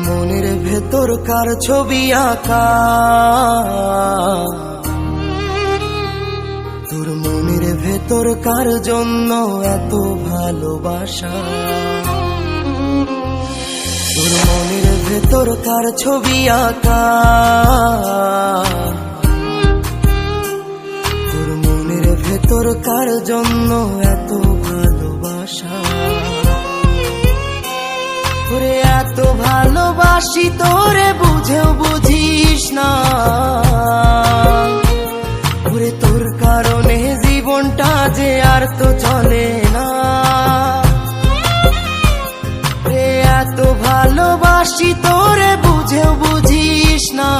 মনের ভেতর কার ছবি আঁকা, তোর মনের ভেতর কার জন্য এত ভালোবাসা, তোর মনের ভেতর কার ছবি আঁকা, তোর মনের ভেতর কার জন্য এত ভালোবাসা। তোরে এত ভালোবাসি তোরে বুঝেও বুঝিস না, ওরে তোর কারণে জীবনটা যে আর তো চলে না। রে এত ভালোবাসি তোরে বুঝেও বুঝিস না,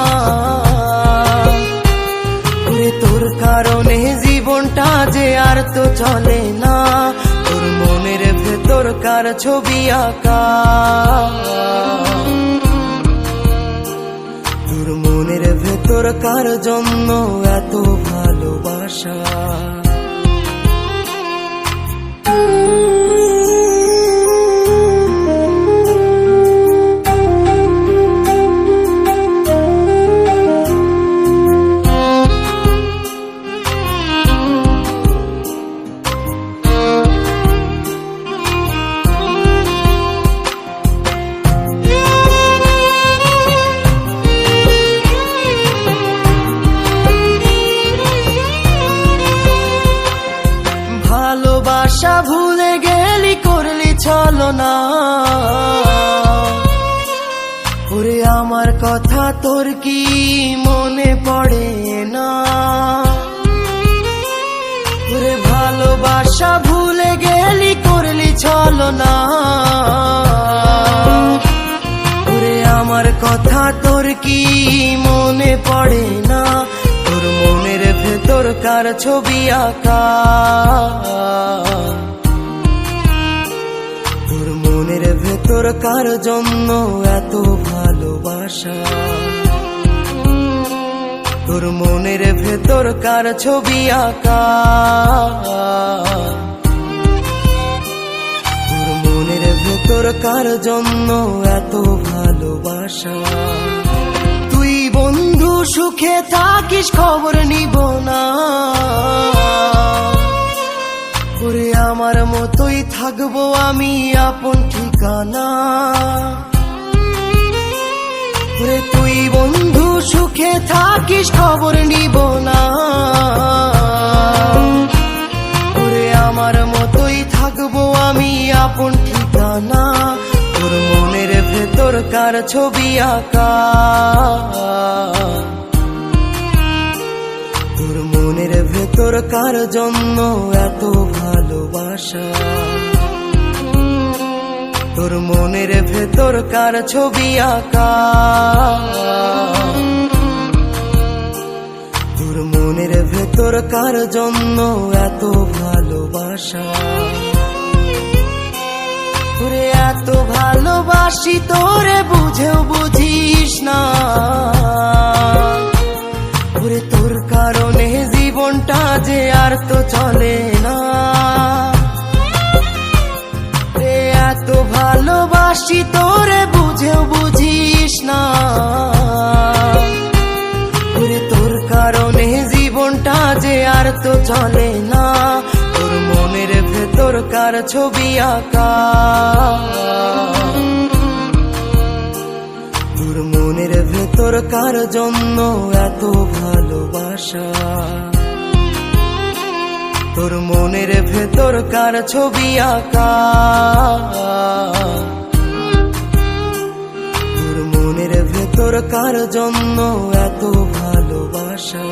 ওরে তোর কারণে জীবনটা যে আর তো চলে না। তোর মনের ভেতর কার ছবি আঁকা, তোর মনের ভেতর কার জন্য এত ভালোবাসা। ভালোবাসা ভুলে গেলি করলি ছলনা, ওরে আমার কথা তোর কি মনে পড়ে না। ওরে ভালোবাসা ভুলে গেলি করলি ছলনা, ওরে আমার কথা তোর কি মনে পড়ে না। তোর মনের ভেতর কার ছবি আঁকা, তোর মনের ভেতর কার জন্য এত ভালোবাসা, তোর মনের ভেতর কার ছবি আঁকা, তোর মনের ভেতর কার জন্য এত ভালোবাসা। তুই বন্ধু সুখে থাকিস খবর নিব না, ওরে আমার মতোই থাকবো আমি আপন ঠিকানা। ওরে তুই বন্ধু সুখে থাকিস খবর নিব না, ওরে আমার মতোই থাকবো আমি আপন ঠিকানা। তোর মনের ভেতর কার ছবি আঁকা, তোর মনের ভেতর কার জন্য এত ভালোবাসা, তোর মনের ভেতর কার ছবি আঁকা, তোর মনের ভেতর কার জন্য এত ভালোবাসা। তোরে এত ভালোবাসি তোরে বুঝেও বুঝিস না, ওরে তোর কারণে জীবনটা যে আর তো চলে না। রে এত ভালোবাসি তোরে বুঝেও বুঝিস না, ওরে তোর কারণে জীবনটা যে আর তো চলে না। তোর মনের ভেতর কার ছবি আঁকা, তোর মনের ভেতর কার জন্য এত ভালোবাসা, তোর মনের ভেতর কার ছবি আঁকা, তোর মনের ভেতর কার জন্য এত ভালোবাসা।